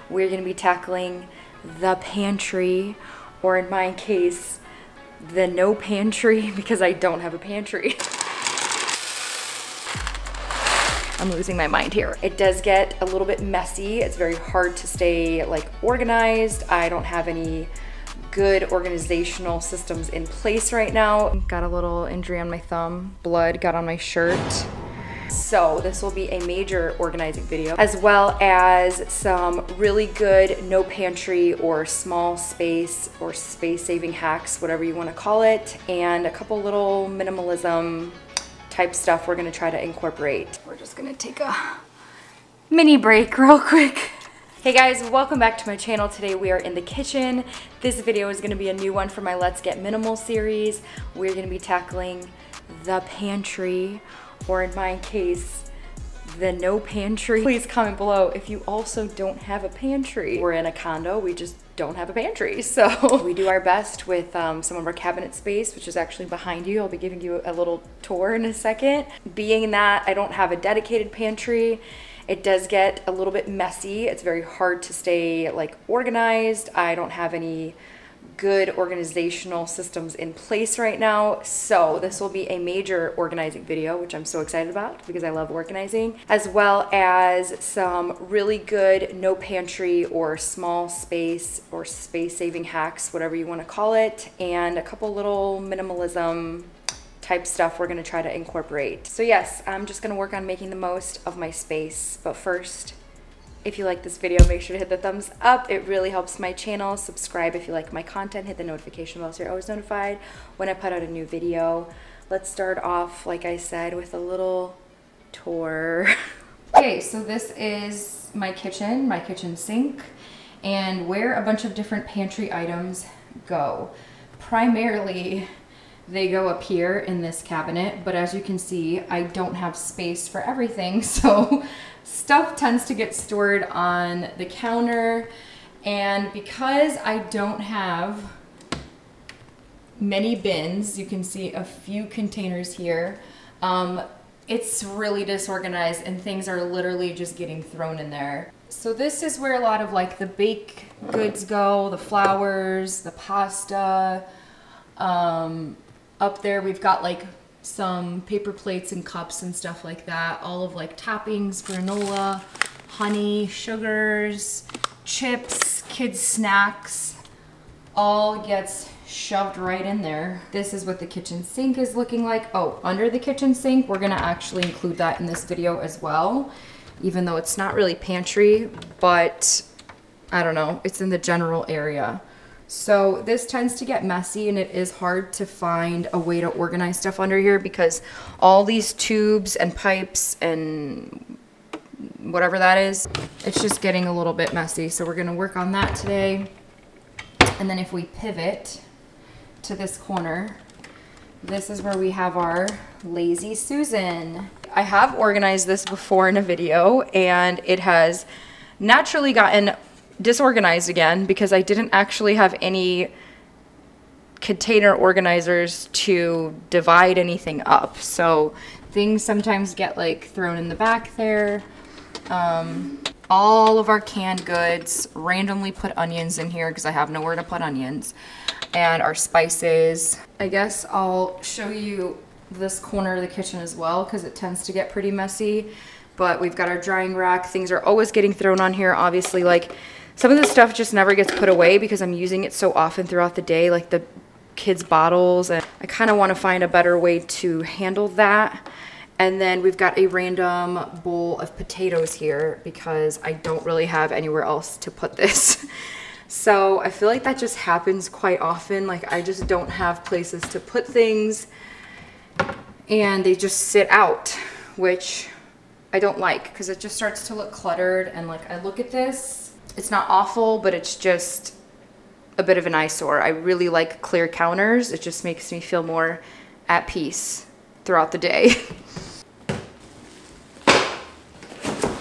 we're gonna be tackling the pantry, or in my case, the no pantry, because I don't have a pantry. I'm losing my mind here. It does get a little bit messy. It's very hard to stay like organized. I don't have any good organizational systems in place right now. Got a little injury on my thumb. Blood got on my shirt. So this will be a major organizing video, as well as some really good no pantry or small space or space saving hacks, whatever you want to call it, and a couple little minimalism type stuff we're gonna try to incorporate. We're just gonna take a mini break real quick. Hey guys, welcome back to my channel. Today we are in the kitchen. This video is gonna be a new one for my Let's Get Minimal series. We're gonna be tackling the pantry, or in my case, the no pantry. Please comment below if you also don't have a pantry. We're in a condo, we just don't have a pantry. So we do our best with some of our cabinet space, which is actually behind you. I'll be giving you a little tour in a second. Being that I don't have a dedicated pantry, it does get a little bit messy. It's very hard to stay like organized. I don't have any good organizational systems in place right now. So this will be a major organizing video, which I'm so excited about because I love organizing, as well as some really good no pantry or small space or space saving hacks, whatever you want to call it, and a couple little minimalism type stuff we're going to try to incorporate. So yes, I'm just going to work on making the most of my space. But first, if you like this video, make sure to hit the thumbs up. It really helps my channel. Subscribe if you like my content. Hit the notification bell so you're always notified when I put out a new video. Let's start off, like I said, with a little tour. Okay, so this is my kitchen sink, and where a bunch of different pantry items go. Primarily, they go up here in this cabinet, but as you can see, I don't have space for everything, so stuff tends to get stored on the counter. And because I don't have many bins, you can see a few containers here, it's really disorganized and things are literally just getting thrown in there. So this is where a lot of like the baked goods go, the flours, the pasta. Up there we've got like some paper plates and cups and stuff like that. All of like toppings, granola, honey, sugars, chips, kids snacks, all gets shoved right in there. This is what the kitchen sink is looking like. Oh, under the kitchen sink, we're gonna actually include that in this video as well, even though it's not really pantry, but I don't know, it's in the general area. So this tends to get messy, and it is hard to find a way to organize stuff under here because all these tubes and pipes and whatever that is, it's just getting a little bit messy. So we're gonna work on that today. And then if we pivot to this corner, this is where we have our Lazy Susan. I have organized this before in a video, and it has naturally gotten disorganized again because I didn't actually have any container organizers to divide anything up. So things sometimes get like thrown in the back there. All of our canned goods, randomly put onions in here because I have nowhere to put onions, and our spices. I guess I'll show you this corner of the kitchen as well because it tends to get pretty messy. But we've got our drying rack. Things are always getting thrown on here. Obviously, like some of this stuff just never gets put away because I'm using it so often throughout the day, like the kids' bottles, and I kind of want to find a better way to handle that. And then we've got a random bowl of potatoes here because I don't really have anywhere else to put this. So I feel like that just happens quite often. Like I just don't have places to put things and they just sit out, which I don't like because it just starts to look cluttered. And like I look at this, it's not awful, but it's just a bit of an eyesore. I really like clear counters. It just makes me feel more at peace throughout the day.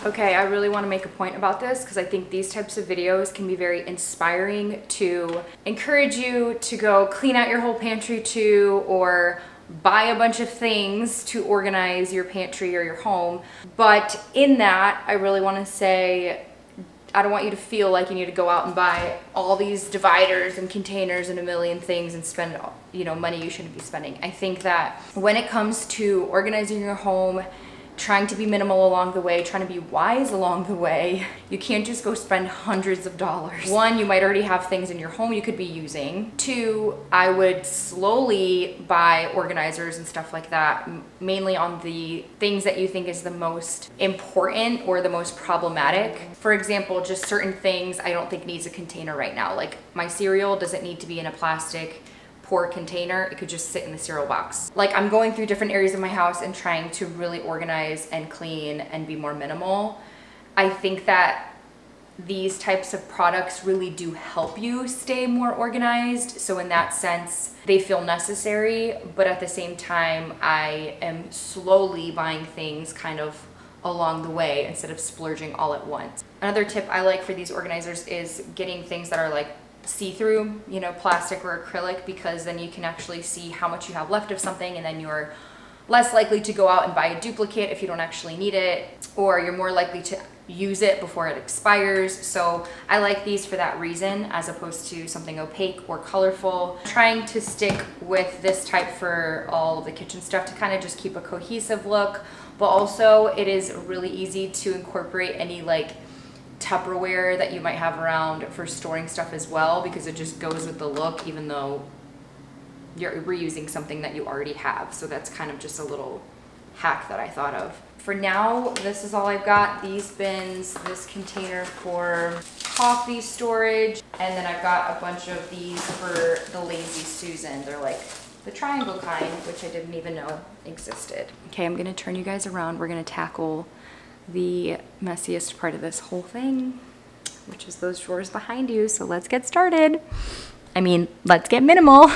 Okay, I really want to make a point about this because I think these types of videos can be very inspiring to encourage you to go clean out your whole pantry too, or buy a bunch of things to organize your pantry or your home. But in that, I really want to say, I don't want you to feel like you need to go out and buy all these dividers and containers and a million things and spend, you know, money you shouldn't be spending. I think that when it comes to organizing your home, trying to be minimal along the way, trying to be wise along the way, you can't just go spend hundreds of dollars. One, you might already have things in your home you could be using. Two, I would slowly buy organizers and stuff like that, mainly on the things that you think is the most important or the most problematic. For example, just certain things I don't think needs a container right now. Like my cereal doesn't need to be in a plastic pour container, it could just sit in the cereal box. Like I'm going through different areas of my house and trying to really organize and clean and be more minimal. I think that these types of products really do help you stay more organized. So in that sense, they feel necessary, but at the same time, I am slowly buying things kind of along the way instead of splurging all at once. Another tip I like for these organizers is getting things that are like see-through, you know, plastic or acrylic, because then you can actually see how much you have left of something, and then you're less likely to go out and buy a duplicate if you don't actually need it, or you're more likely to use it before it expires. So I like these for that reason, as opposed to something opaque or colorful. I'm trying to stick with this type for all of the kitchen stuff to kind of just keep a cohesive look, but also it is really easy to incorporate any like Tupperware that you might have around for storing stuff as well, because it just goes with the look, even though you're reusing something that you already have. So that's kind of just a little hack that I thought of. For now, this is all I've got. These bins, this container for coffee storage, and then I've got a bunch of these for the Lazy Susan. They're like the triangle kind, which I didn't even know existed. Okay, I'm gonna turn you guys around. We're gonna tackle the messiest part of this whole thing, which is those drawers behind you. So let's get started. I mean, let's get minimal.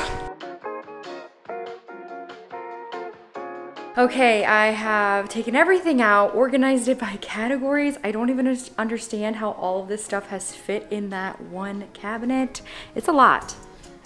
Okay, I have taken everything out, organized it by categories. I don't even understand how all of this stuff has fit in that one cabinet. It's a lot.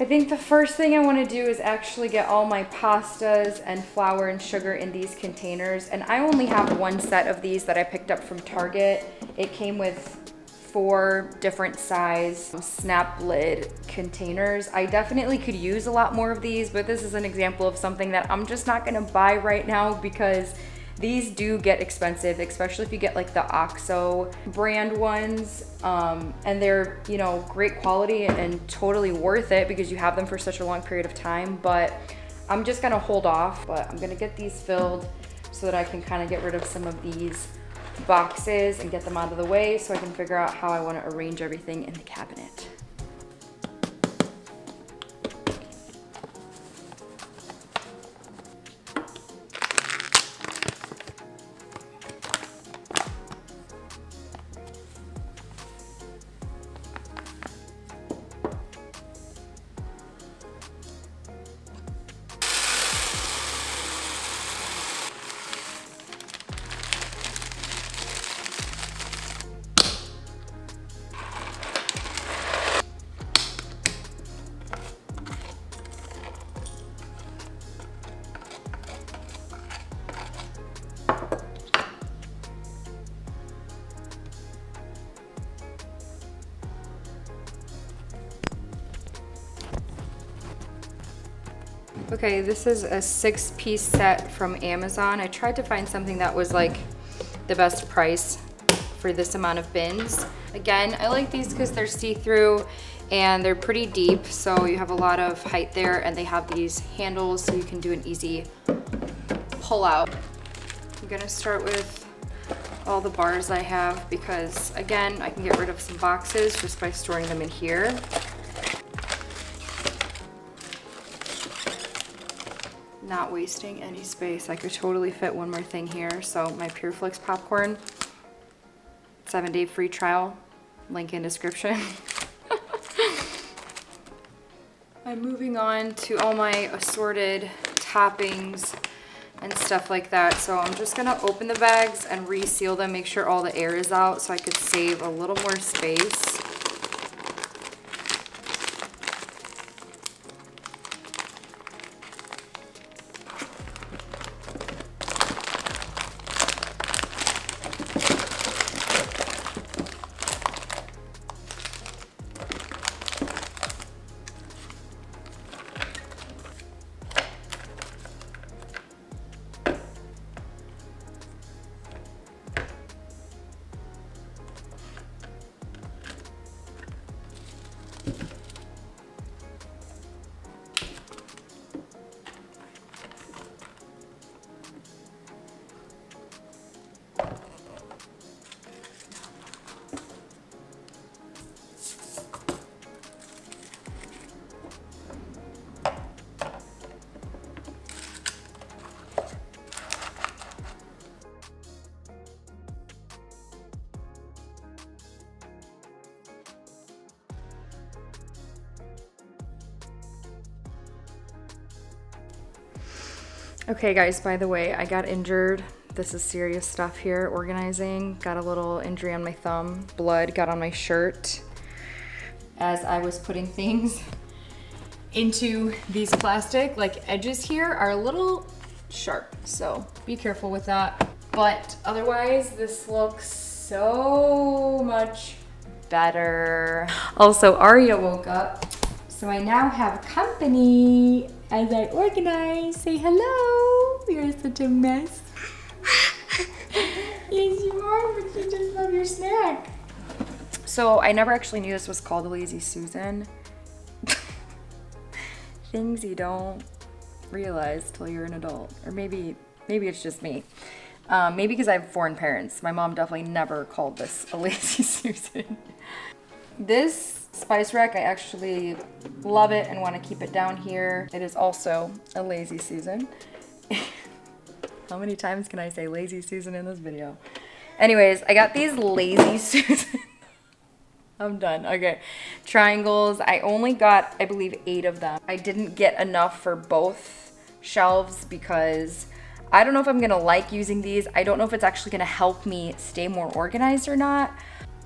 I think the first thing I want to do is actually get all my pastas and flour and sugar in these containers. And I only have one set of these that I picked up from Target. It came with 4 different size snap lid containers. I definitely could use a lot more of these, but this is an example of something that I'm just not gonna buy right now, because these do get expensive, especially if you get like the OXO brand ones. And they're, you know, great quality and totally worth it because you have them for such a long period of time. But I'm just gonna hold off, but I'm gonna get these filled so that I can kind of get rid of some of these boxes and get them out of the way, so I can figure out how I want to arrange everything in the cabinet. Okay, this is a 6-piece set from Amazon. I tried to find something that was like the best price for this amount of bins. Again, I like these because they're see-through and they're pretty deep, so you have a lot of height there, and they have these handles so you can do an easy pull out. I'm gonna start with all the bars I have because, again, I can get rid of some boxes just by storing them in here. Not wasting any space. I could totally fit one more thing here. So my PureFlix popcorn, 7-day free trial, link in description. I'm moving on to all my assorted toppings and stuff like that. So I'm just gonna open the bags and reseal them, make sure all the air is out so I could save a little more space. Okay guys, by the way, I got injured. This is serious stuff here, organizing. Got a little injury on my thumb. Blood got on my shirt as I was putting things into these plastic edges here are a little sharp, so be careful with that. But otherwise, this looks so much better. Also, Aria woke up, so I now have company as I organize. Say hello. You're such a mess. Yes, you are, but you just love your snack. So I never actually knew this was called a Lazy Susan. Things you don't realize till you're an adult. Or maybe it's just me. Maybe because I have foreign parents. My mom definitely never called this a Lazy Susan. This spice rack, I actually love it and want to keep it down here. It is also a Lazy Susan. How many times can I say Lazy Susan in this video? Anyways, I got these Lazy Susan. I'm done. Okay. Triangles. I only got, I believe, 8 of them. I didn't get enough for both shelves because I don't know if I'm going to like using these. I don't know if it's actually going to help me stay more organized or not.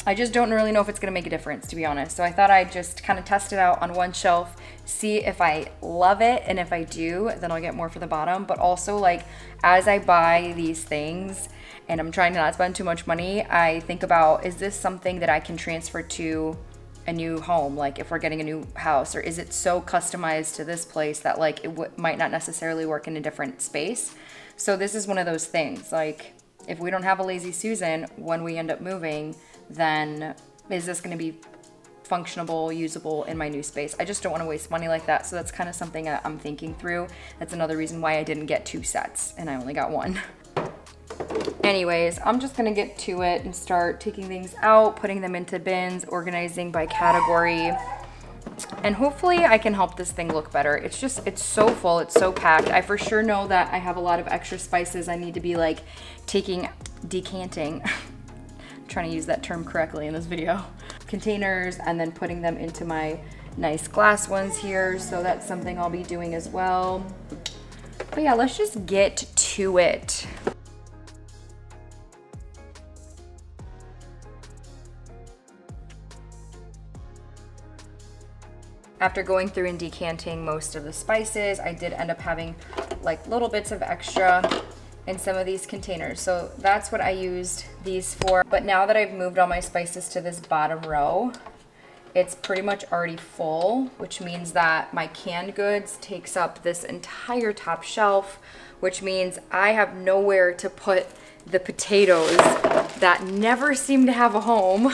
I just don't really know if it's going to make a difference, to be honest. So I thought I'd just kind of test it out on one shelf, see if I love it, and if I do, then I'll get more for the bottom. But also, as I buy these things, and I'm trying to not spend too much money, I think about, is this something that I can transfer to a new home, if we're getting a new house, or is it so customized to this place that it might not necessarily work in a different space? So this is one of those things, if we don't have a Lazy Susan when we end up moving, then is this gonna be functional, usable in my new space? I just don't wanna waste money like that, so that's kind of something I'm thinking through. That's another reason why I didn't get 2 sets and I only got 1. Anyways, I'm just gonna get to it and start taking things out, putting them into bins, organizing by category, and hopefully I can help this thing look better. It's so full, it's so packed. I for sure know that I have a lot of extra spices I need to be decanting. I'm trying to use that term correctly in this video. Containers, and then putting them into my nice glass ones here, so that's something I'll be doing as well. But yeah, let's just get to it. After going through and decanting most of the spices, I did end up having little bits of extra in some of these containers. So that's what I used these for. But now that I've moved all my spices to this bottom row, it's pretty much already full, which means that my canned goods takes up this entire top shelf, which means I have nowhere to put the potatoes that never seem to have a home.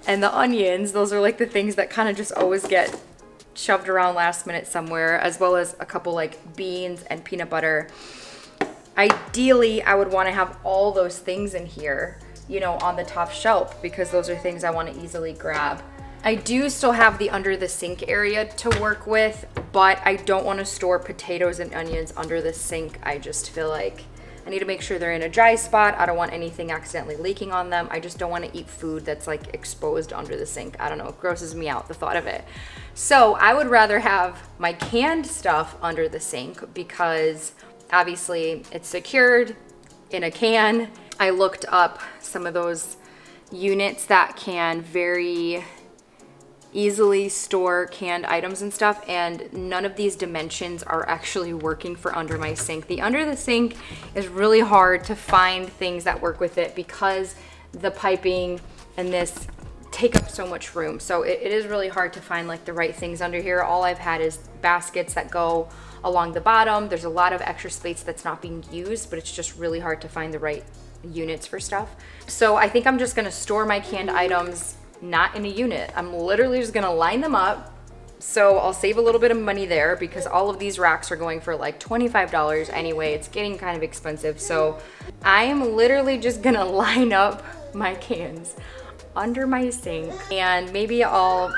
And the onions, those are the things that kind of just always get shoved around last minute somewhere, as well as a couple beans and peanut butter. Ideally, I would want to have all those things in here, on the top shelf, because those are things I want to easily grab. I do still have the under the sink area to work with, but I don't want to store potatoes and onions under the sink. I just feel like I need to make sure they're in a dry spot. I don't want anything accidentally leaking on them. I just don't want to eat food that's exposed under the sink. I don't know, it grosses me out, the thought of it. So I would rather have my canned stuff under the sink because obviously it's secured in a can. I looked up some of those units that can very easily store canned items and stuff, and none of these dimensions are actually working for under my sink. The under the sink is really hard to find things that work with it because the piping and this take up so much room. So it is really hard to find the right things under here. All I've had is baskets that go along the bottom. There's a lot of extra space that's not being used, but it's just really hard to find the right units for stuff. So I think I'm just gonna store my canned items not in a unit. I'm literally just gonna line them up. So I'll save a little bit of money there because all of these racks are going for $25 anyway. It's getting kind of expensive. So I am literally just gonna line up my cans under my sink, and maybe I'll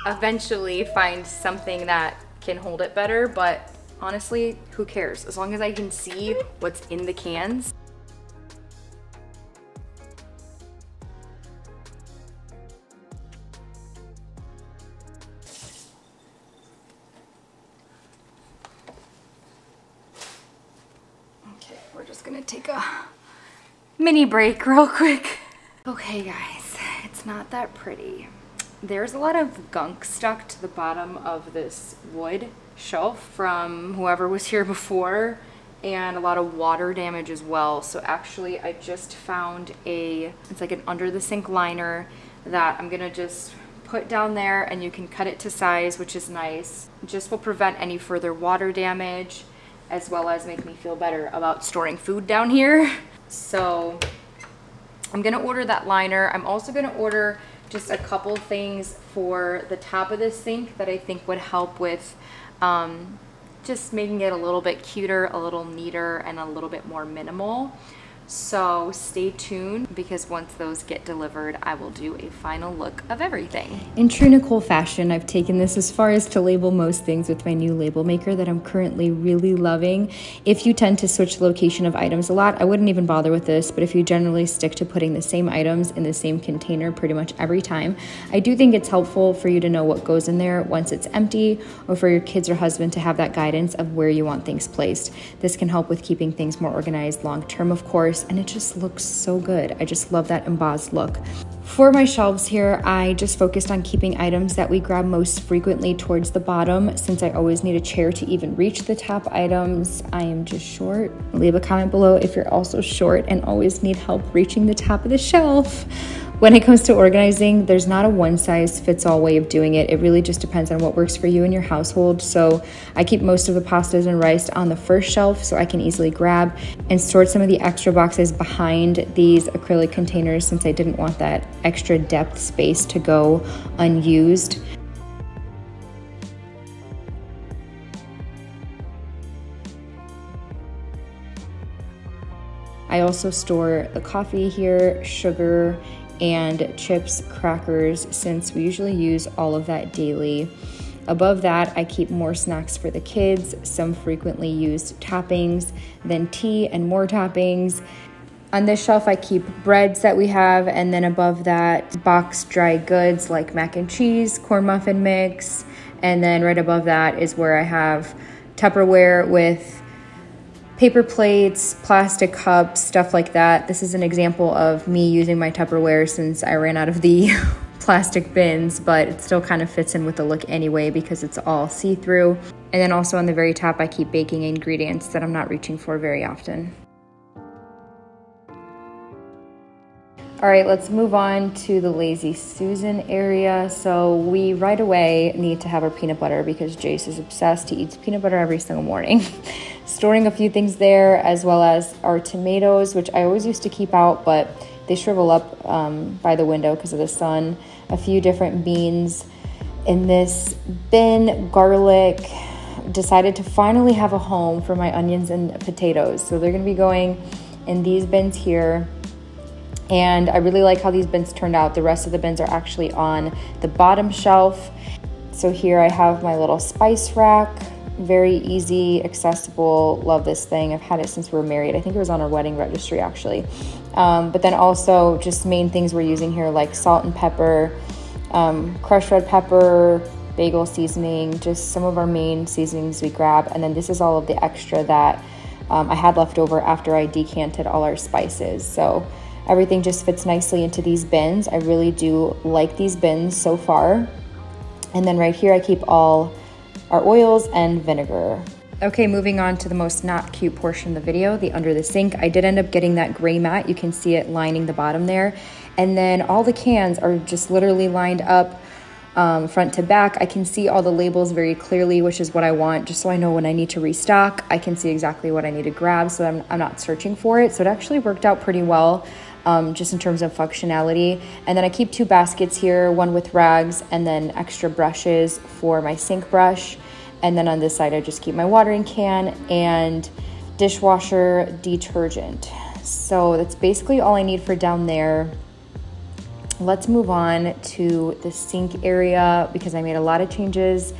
eventually find something that can hold it better, but honestly, who cares? As long as I can see what's in the cans. just gonna take a mini break real quick. Okay guys, it's not that pretty. There's a lot of gunk stuck to the bottom of this wood shelf from whoever was here before, and a lot of water damage as well. So actually I just found it's like an under the sink liner that I'm gonna just put down there, and you can cut it to size, which is nice. Just will prevent any further water damage, as well as make me feel better about storing food down here. So I'm gonna order that liner. I'm also gonna order just a couple things for the top of this sink that I think would help with just making it a little bit cuter, a little neater, and a little bit more minimal. So stay tuned, because once those get delivered, I will do a final look of everything. In true Nicole fashion, I've taken this as far as to label most things with my new label maker that I'm currently really loving. If you tend to switch the location of items a lot, I wouldn't even bother with this, but if you generally stick to putting the same items in the same container pretty much every time, I do think it's helpful for you to know what goes in there once it's empty, or for your kids or husband to have that guidance of where you want things placed. This can help with keeping things more organized long term, of course, and it just looks so good. I just love that embossed look. For my shelves here, I just focused on keeping items that we grab most frequently towards the bottom, since I always need a chair to even reach the top items. I am just short. Leave a comment below if you're also short and always need help reaching the top of the shelf. When it comes to organizing, there's not a one-size-fits-all way of doing it. It really just depends on what works for you and your household. So I keep most of the pastas and rice on the first shelf so I can easily grab, and stored some of the extra boxes behind these acrylic containers, since I didn't want that extra depth space to go unused. I also store the coffee here, sugar, and chips, crackers, since we usually use all of that daily. Above that, I keep more snacks for the kids, some frequently used toppings, then tea and more toppings. On this shelf, I keep breads that we have, and then above that, boxed dry goods like mac and cheese, corn muffin mix, and then right above that is where I have Tupperware with paper plates, plastic cups, stuff like that. This is an example of me using my Tupperware since I ran out of the plastic bins, but it still kind of fits in with the look anyway because it's all see-through. And then also on the very top, I keep baking ingredients that I'm not reaching for very often. All right, let's move on to the Lazy Susan area. So we right away need to have our peanut butter because Jace is obsessed. He eats peanut butter every single morning. Storing a few things there, as well as our tomatoes, which I always used to keep out, but they shrivel up by the window because of the sun. A few different beans in this bin, garlic. Decided to finally have a home for my onions and potatoes. So they're gonna be going in these bins here. And I really like how these bins turned out. The rest of the bins are actually on the bottom shelf. So here I have my little spice rack. Very easy, accessible, love this thing. I've had it since we were married. I think it was on our wedding registry actually. But then also just main things we're using here like salt and pepper, crushed red pepper, bagel seasoning, just some of our main seasonings we grab. And then this is all of the extra that I had left over after I decanted all our spices. So everything just fits nicely into these bins. I really do like these bins so far. And then right here I keep all our oils and vinegar. Okay, moving on to the most not cute portion of the video, the under the sink. I did end up getting that gray mat. You can see it lining the bottom there. And then all the cans are just literally lined up front to back. I can see all the labels very clearly, which is what I want, just so I know when I need to restock, I can see exactly what I need to grab so that I'm not searching for it. So it actually worked out pretty well. Just in terms of functionality. And then I keep two baskets here, one with rags and then extra brushes for my sink brush. And then on this side, I just keep my watering can and dishwasher detergent. So that's basically all I need for down there. Let's move on to the sink area because I made a lot of changes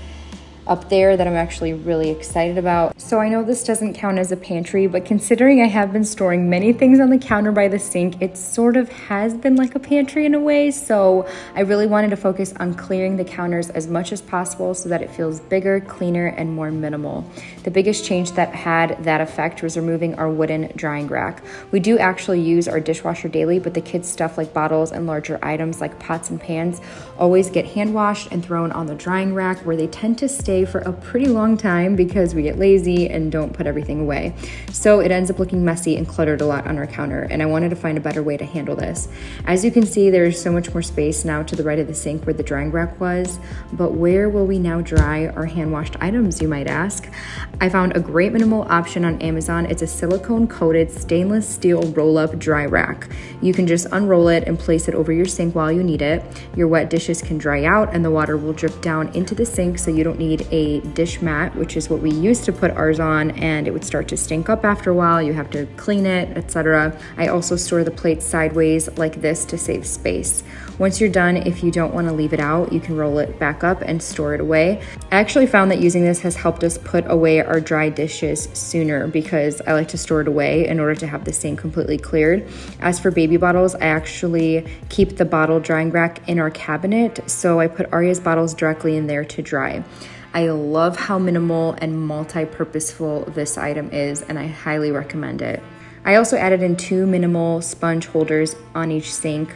up there that I'm actually really excited about. So I know this doesn't count as a pantry, but considering I have been storing many things on the counter by the sink, it sort of has been like a pantry in a way. So I really wanted to focus on clearing the counters as much as possible so that it feels bigger, cleaner, and more minimal. The biggest change that had that effect was removing our wooden drying rack. We do actually use our dishwasher daily, but the kids' stuff like bottles and larger items like pots and pans always get hand washed and thrown on the drying rack, where they tend to stay for a pretty long time because we get lazy and don't put everything away. So it ends up looking messy and cluttered a lot on our counter, and I wanted to find a better way to handle this. As you can see, there's so much more space now to the right of the sink where the drying rack was, but where will we now dry our hand-washed items, you might ask? I found a great minimal option on Amazon. It's a silicone-coated stainless steel roll-up dry rack. You can just unroll it and place it over your sink while you need it. Your wet dishes can dry out and the water will drip down into the sink, so you don't need a dish mat, which is what we used to put ours on, and it would start to stink up after a while. You have to clean it, etc. I also store the plates sideways like this to save space. Once you're done, if you don't want to leave it out, you can roll it back up and store it away. I actually found that using this has helped us put away our dry dishes sooner because I like to store it away in order to have the sink completely cleared. As for baby bottles, I actually keep the bottle drying rack in our cabinet, so I put Arya's bottles directly in there to dry. I love how minimal and multi-purposeful this item is, and I highly recommend it. I also added in 2 minimal sponge holders on each sink.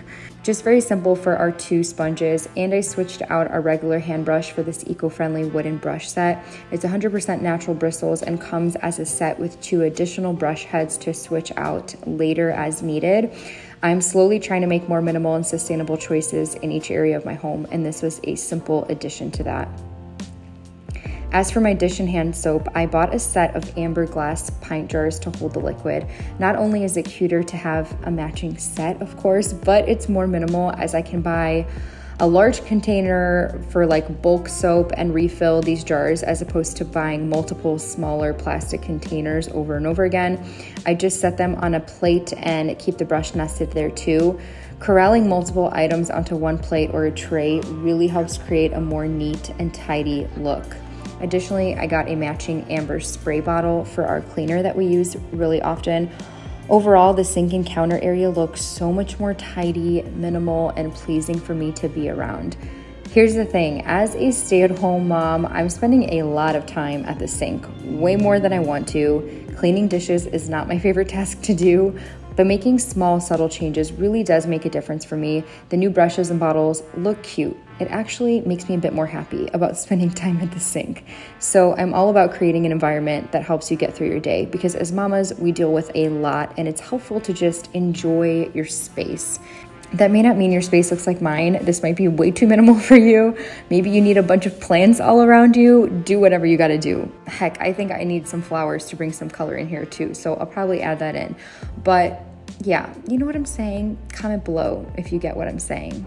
Just very simple for our 2 sponges, and I switched out our regular hand brush for this eco-friendly wooden brush set. It's 100% natural bristles and comes as a set with 2 additional brush heads to switch out later as needed. I'm slowly trying to make more minimal and sustainable choices in each area of my home, and this was a simple addition to that. As for my dish and hand soap, I bought a set of amber glass pint jars to hold the liquid. Not only is it cuter to have a matching set, of course, but it's more minimal as I can buy a large container for like bulk soap and refill these jars as opposed to buying multiple smaller plastic containers over and over again. I just set them on a plate and keep the brush nested there too. Corralling multiple items onto one plate or a tray really helps create a more neat and tidy look. Additionally, I got a matching amber spray bottle for our cleaner that we use really often. Overall, the sink and counter area looks so much more tidy, minimal, and pleasing for me to be around. Here's the thing, as a stay-at-home mom, I'm spending a lot of time at the sink, way more than I want to. Cleaning dishes is not my favorite task to do, but making small, subtle changes really does make a difference for me. The new brushes and bottles look cute. It actually makes me a bit more happy about spending time at the sink. So I'm all about creating an environment that helps you get through your day, because as mamas, we deal with a lot and it's helpful to just enjoy your space. That may not mean your space looks like mine. This might be way too minimal for you. Maybe you need a bunch of plants all around you. Do whatever you gotta do. Heck, I think I need some flowers to bring some color in here too, so I'll probably add that in. But yeah, you know what I'm saying? Comment below if you get what I'm saying.